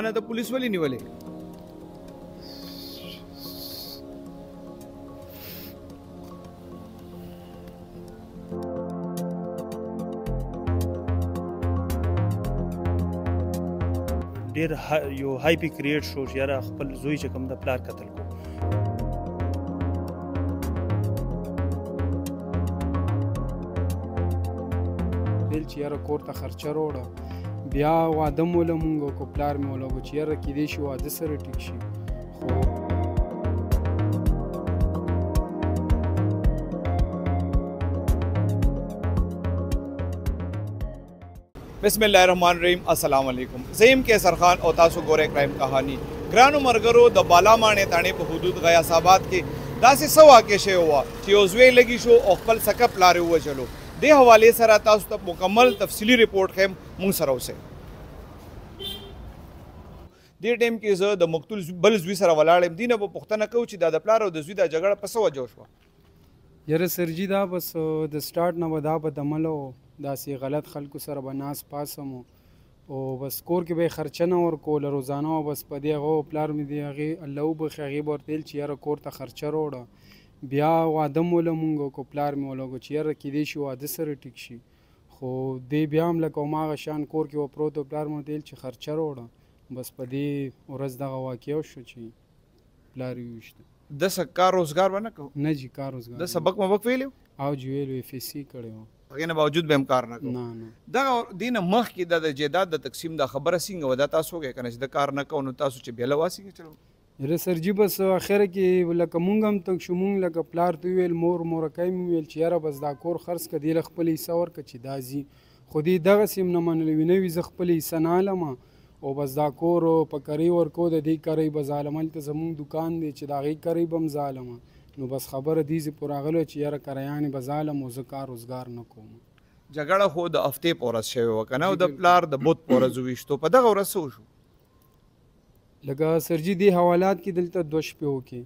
نه ته پولیس ولې نیولې؟ ډېر یو هایپ یې کریټ شو چې یاره خپل زوی چې کوم د پلار قتل کو. ویل چې یاره کور ته خرچه راوړه، بیا واده مو له مونږ وکړو، پلار مې ولګو چې یاره کیدای شي واده سره ټیک شي. خو بسم الله الرحمن الرحیم. السلام علیکم. زیم کیسر خان او تاسو ګورئ کرایم کہانی. ګرانو مرګرو د بالامانې تاڼې په حدود غیاث آباد کې داسې څه واقع شوی وه چې یو زوی لګي شو او خپل سکه پلار یې ووژلو. دې حوالې سره تاسو ته مکمل تفصیلي رپورټ ښیم، موږ سره اوسئ. دې ټایم کې زه د مقتول بل زوی سره ولاړ یم. دې نه به پوښتنه کوو چې دا د پلار او د زوی دا جګړه په څه وجه وشوه؟ یاره سرجي دا بس د سټارټ نه به دا به دمله و، داسې غلط خلکو سره به ناس پاسم او بس کور کې به یې خرچه نه ورکوله روزانه و. بس په دې هغه پلار مې د هغې الله وبخښي هغې به ورته ویل چې یاره کور ته خرچه راوړه، بیا واده مو له مونږ وکړو، پلار مې ولګو چې یاره کیدای شي واده سره ټیک شي. خو دی بیا هم لکه هماغه شان کور کې و پروت و، پلار مې ورته ویل چې خرچه راوړه. بس په دې ورځ دغه واقعه وشوه چې پلار یې وویشته. د څه کار روزګار به نه کوو؟ نه جي کار روزګار د سبق مبق ویلی و؟ او جي ویلو یې FSC کړی و. هغې نه باوجود به هم کار نه کوو؟ نه نه. دغه دې نه مخکې د جایداد د تقسیم دا خبره څنګه وه؟ دا تاسو وکړئ که نه چې د کار نه کوو نو تاسو چې بېله واسې چلو؟ یاره سرجي بس اخره کې لکه مونږ هم تک شو، مونږ لکه پلار ته ویل، مورکۍ مې ویل چې یاره بس دا کور خرڅ کړه، دې له خپل حصه ورکړه چې دا ځي. خو دې دغسې هم نه منلې، وي نه وي زه خپل حصه نه هلمه او بس دا کور په کرۍ ورکو، د دې کرۍ به زه هلم. هلته زمونږ دوکان دی چې د هغې کرۍ به هم زه هلمه. نو بس خبره دې پورې راغلی چې یاره کریانې به زه هلم او زه کار روزګار نه کوم. جګړه خو د هفتې په ورځ شوې وه که نه، او د پلار د بوت په ورځ وویشتو. په دغه ورځ څه وشو؟ لکه سرجي دې حوالات کې دلته 2 شپې وکړې،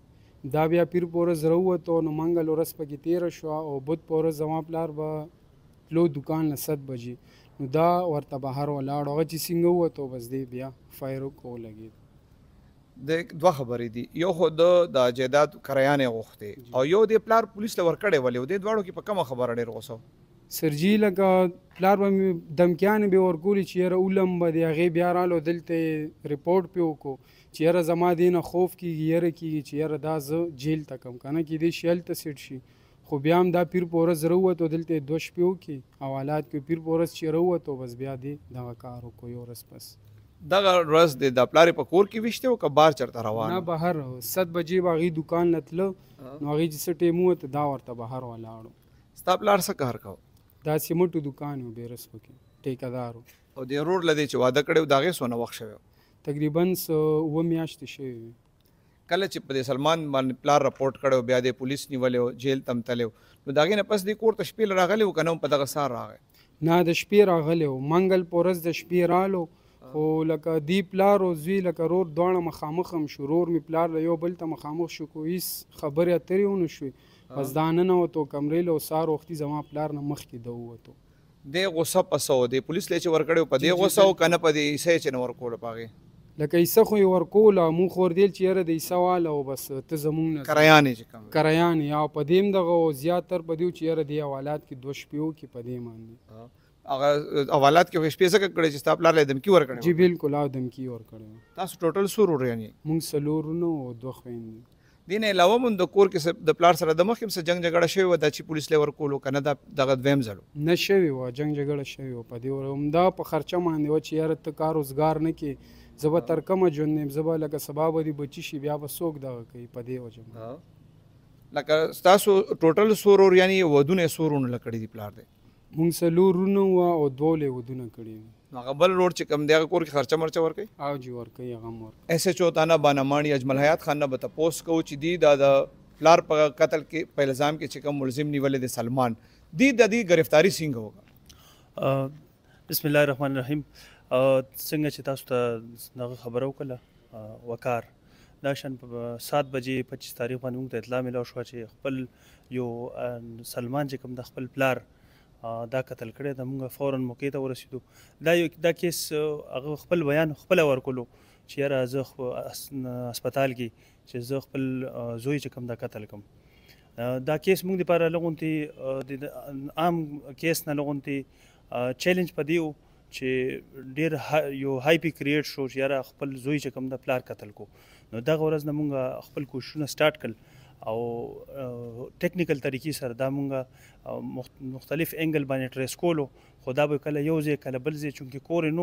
دا بیا پیر په ورځ راووتو نو منګل ورځ پکې تېره شوه او بت په ورځ زما پلار به تلو دوکان له 7 بجې، نو دا ورته بهر ولاړو. هغه چې څنګه ووتو بس دی بیا فایر وکړو لګېد. د دوه خبرې دي، یو خو د جایداد کریانې غوښتې او یو د پلار پولیس له ورکړی ولې و. دې دواړو کې په کومه خبره ډېر غوسه و؟ سرجي لکه پلار به مې دمکیانې به ورکولې چې یاره اولم به د هغې بیا رالو دلته رپورټ پې وکړو چې یاره زما دې نه خوف کېږي، یره کېږي چې یاره دا زه جیل ته کم که نه کېدای شي هلته سیټ شي. خو بیا هم دا پیر په ورځ راووتو، دلته 2 شپې وکړې حوالات کې. پیر په ورځ چې راووتو بس بیا دې دغه کار وکړو یو ورځ پس. دغه ورځ د پلار په کور کې ویشته و که بار چېرته روان؟ نه بهر 7 بجې به هغې دوکان له تله نو هغې چې څه ټایم ووته دا ورته بهر ولاړو. ستا پلار څه کار کوه؟ دا سیمټو دوکان و بیرس پکې ټیکهدار و. او د ورور له دې چې واده کړی و د هغې څونه وخت شوی و؟ تقریبا 7 میاشتې شوې وي. کله چې په دې سلمان باندې پلار رپورټ کړی و بیا دې پولیس نیولی و، جیل ته هم تللی و، نو د هغې نه پس دې کور ته شپې له راغلی و که نه په دغه سهار راغی؟ نه د شپې راغلی و، منګل په ورځ د شپې رالو. خو لکه دی پلار او زوی لکه رور دواړه مخامخ هم شو، رور مې پلار له یو بل ته مخامخ شو، خو هېڅ خبرې اترې ونه شوې. بس دا ننوتو کمرې له او سهار وختي زما پلار نه مخکې ده ووتو. دې غوسه په څه و؟ دې پولیس له چې ورکړی و په دې غوسه و که نه په دې حصه یې چې نه ورکولو په هغې؟ لکه حصه خو یې ورکوله، مونږ خو ورته ویل چې یاره د حصه واله او بس ته زمونږ نه کریانې چې کوم کریانې او په دې هم دغه زیاتر په دې چې یاره دې حوالات کې 2 شپې وکړي په دې باندې. هغه حوالات کې شپې ځکه کړی چې ستا پلار له دمکي ورکړی؟ جی بالکل او دمکي ورکړی. تاسو ټوټل څو وروڼیان یې؟ مونږ 4 ورونه او 2 خویندې. دې نه علاوه مونږ د کور کې د پلار سره د مخکې څه جنګ جګړه شوې وه دا چې پولیس له ورکولو که نه دغه دویم ځل و؟ نه شوې وه، جنګ جګړه شوې وه په دې همدا په خرچه باندې وه چې یاره ته کار روزګار نه کې، زه به تر کومه ژوند یم، زه به لکه سبا به دې بچي شي بیا به څوک دغه کوي په دې وجه. لکه ستاسو ټوټل څو وروریان یې ودونه یې څو وروڼو له کړي دي پلار دی؟ مونږ 4 ورونه وه او 2 له ودونه کړي وي. هغه بل روډ چې کوم دی هغه کور کې خرچه مرچه ورکوي؟ او جی ورکوي هغه هم ورکوي. SHO تانا بانماڼي اجمل حیات خان نه به تپوس کوو چې دی دا د پلار په قتل کې په الزام کې چې کوم ملزم نیولې دی سلمان، دی د دې گرفتاری څنګه وکړه؟ بسم الله الرحمن الرحیم. څنګه چې تاسو ته دغه خبره وکړله وقار دا شان په 7 بجې 25 تاریخ باندې موږ ته اطلاع ملو شوه چې خپل یو سلمان چې کوم د خپل پلار دا قتل کړی د موږ فورا موقع ته ورسېدو. دا کیس هغه خپل بیان خپله ورکولو چې یاره زه هسپتال کې چې زه خپل زوی چې کوم دا قتل کوم. دا کیس موږ دپاره لغونتې د عام کیس نه لغونتې چیلنج په دې و چې ډېر یو هایپ یې کریټ شو چې یاره خپل زوی چې کوم د پلار قتل کو. نو دغه ورځ نه مونږ خپل کوششونه سټارټ کړل او ټیکنیکل طریقې سره دا مونږ مختلف انګل باندې ټریس کولو، خو دا به کله یو ځای کله بل ځای، چونکې کور یې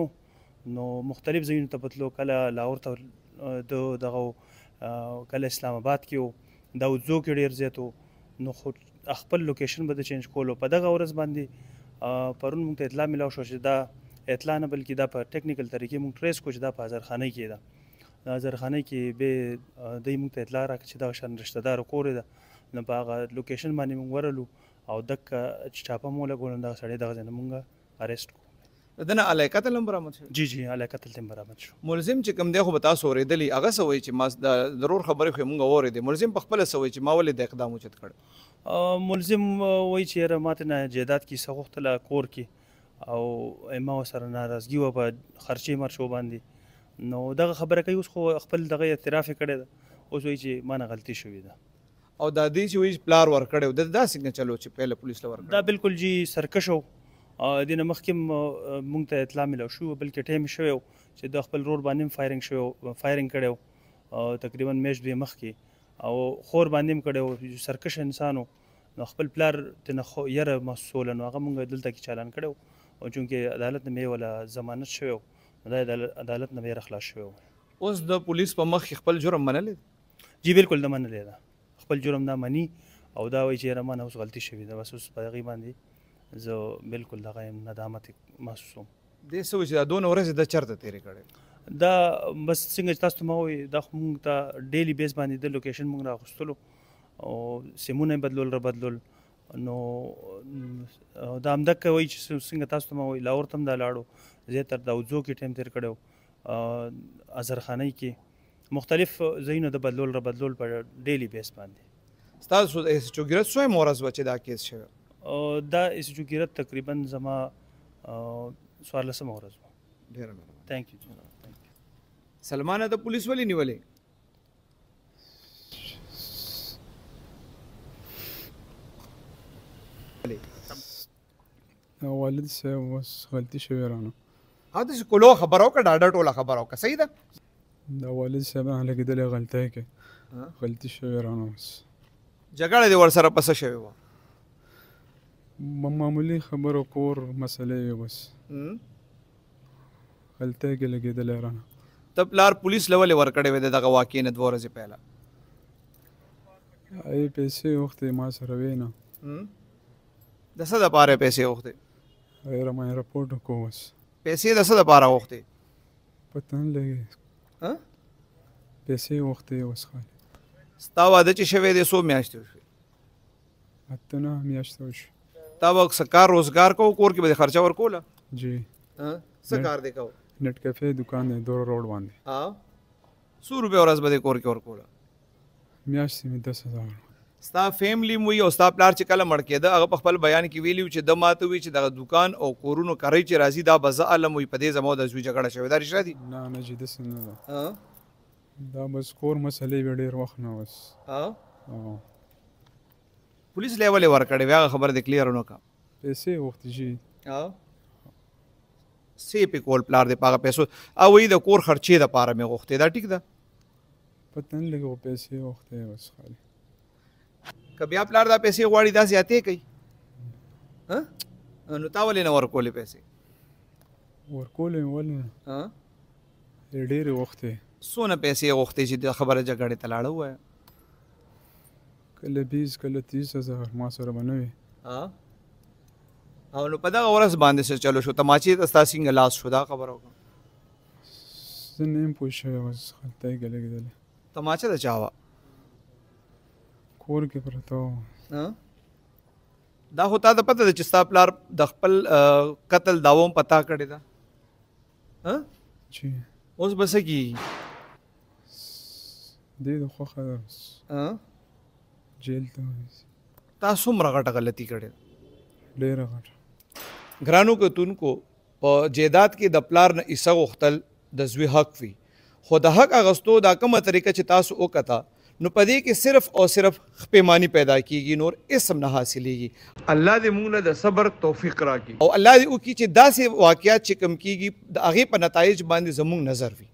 نو مختلف ځایونو ته بتلو، کله لاهور ته دغه کله اسلام آباد کې و، داودزو کې ډېر زیات و. نو خو خپل لوکیشن به د چینج کولو. په دغه ورځ باندې پرون مونږ ته اطلاع میلاو شو چې دا اطلاع نه بلکې دا په ټیکنیکل طریقې مونږ ټریس کړو چې دا په هزارخانۍ کې ده. هزارخانۍ کې به دوی مونږ ته اطلاع راکړه چې دغه شان رشته داره کور یې ده. نو په هغه لوکیشن باندې مونږ ورغلو او دکه چې چاپه مو لګول نو دغه سړی دغه ځای نه مونږ اریسټ کړو. د نه علی قتل هم برآمد شو؟ جی علی قتل هم برآمد شو. ملزم چې کوم دی خو به تاسو اورېدلي، هغه څه وایي چې ما د ضرور خبرې خو یې مونږ واورېدې. ملزم په خپله څه وایي چې ما ولې د اقدام اوچت کړی؟ ملزم وایي چې یاره ماته نه جایداد کیسه غوښتله کور کې او ما ورسره ناراضګي وه په خرچې مرچو باندې. نو دغه خبره کوي، اوس خو خپل دغه اعتراف یې کړی ده، اوس وایي چې ما نه غلطي شوې ده. او دا دی چې وایي پلار ورکړی و، دا څنګه چلو چې پهله پولیس له ورکړی؟ دا بالکل جی سرکش و. دې نه مخکې مونږ ته اطلاع میلاو شوي و، بلکې ټایم شوی و چې د خپل رور باندې هم فایرنګ کړی و تقریبا میاشت دوې مخکې، او خور باندې هم کړی و. سرکش انسان و، نو خپل پلار ترنه یره محسوسوله، نو هغه مونږ دلته کې چالان کړی و، او چونکې عدالت نه مې وله ضمانت شوی و، نو دا عدالت نه بې خلاص شوی و. اوس د پولیس په مخ کې خپل جرم منلی؟ جی بالکل نه منلی ده، خپل جرم دا مني او دا وایي چې یاره ما نه اوس غلطي شوې ده. بس اوس په هغې باندې زه بالکل دغه یم ندامت محسوسوم. دې څه وایي چې دا دونه ورځې ده چېرته تېرې کړې؟ دا بس څنګه چې تاسو ته ما ووایي، دا خو مونږ ته ډیلی بیس باندې د لوکیشن مونږ راغوښتلو او سیمونه یې بدلول رابدلول. نو دا همدکه وایي چې څنګه تاسو ته ما وایي لاهور ته هم دا لاړو، زیاتره داودزو کې ټایم تېر کړی و، اظهرخانۍ کې مختلف ځایونه د بدلول رابدلول په ډیلی بیس باندې. ستاسو د ایس ایچ او ګیرت څومره ورځ وه چې دا کیس شوی؟ دا ایس ایچ او ګیرت تقریبا زما 14مه ورځ وه. ډېره مهرباني. تھینک یو. سلمانه د پولیس ولې نیولې؟ والد صاحب بس غلطي شوې رانه. ها داسې کولو خبره وکړه، ډاډه ټوله خبره وکړه، صحیح ده؟ د والد صاحب نه لګېدلې غلطۍ کې غلطي شوې رانه. بس جګړه دې ورسره په څه شوې وه؟ معمولي خبرو کور مسئلې وې، بس غلطۍ کې لګېدلې رانه. ته پلار پولیس له ولې ورکړې وې د دغه واقعې نه 2 ورځې پهله؟ ای پیسې وختې ما سره وې نه. د څه دپاره یې پیسې وختې؟ غیر ما رپورټ وکړو. بس پیسې د څه دپاره وختې؟ پته نه لګي پیسې وختې اوس خالي. ستا واده چې شوی دی څو میاشتې وشوې؟ 8 میاشتې وشوې. تا به څه کار روزګار کوو، کور کې به دې خرچه ورکوله؟ جی. څه کار دی کوو؟ نیټ کیفې دکان دی دور روډ باندې. څو روپۍ ورځ به دې کور کې ورکوله؟ میاشتې مې 10,000. ستا فیملی م وي او ستا پلار چې کله مړ کېده هغه په خپل بیان کې ویلي و چې ده ماته وي چې دغه دکان او کورونو کرۍ چې راځي دا به زه علم وي، په دې زما د زوی جګړه شوې. دا رښتیا دي؟ نه جي داسې نه ده، دا بس کور مسئلې وې ډېر وخت نه. بس پولیس له ولې ورکړې وې هغه خبره دې کلیر ونه کړه؟ پیسې وختې جي څه پې کول پلار دې په هغه پیسو؟ او وایي د کور خرچې دپاره مې غوښتې، دا ټیک ده؟ پته نه لګي پیسې وختې بس خالي. که بیا پلار دا پیسې غواړي دا زیاتې کوي، نو تا ولې نه ورکولې پیسې؟ ورکولې مې ولې نه، ډېرې وختې. څونه پیسې غوښتې چې د خبره جګړې ته لاړه ووایه؟ کله 20 کله 30,000 ما سره به نه وي. او نو په دغه ورځ باندې څه چلو شو؟ تماچې ته ستا څنګه لاس شو؟ دا خبره وکړه. زه نه یم پوه شوی، بس غلطۍ کې لګېدلې. تماچه د چا وه؟ کور کې پرته وه. دا خو تا ته پته ده چې ستا پلار د خپل قتل دعوه هم پتا کړې ده؟ جی. اوس به څه کېږي؟ دې د خوښه ده جیل ته ونیسي. تا څومره غټه غلطي کړې ده؟ ډېره غټه. ګرانو کتونکو، په جایداد کې د پلار نه حصه غوښتل د زوی حق وي، خو د حق اغستو دا کومه طریقه چې تاسو وکړه نو په دې کې صرف او صرف خپېماني پیدا کیږي، نور اسم نه حاصلېږي. الله دې موږ له د صبر توفیق راکړي او الله دې وکړي چې داسې واقعات چې کم کیږي د هغې په نتایج باندې زموږ نظر وي.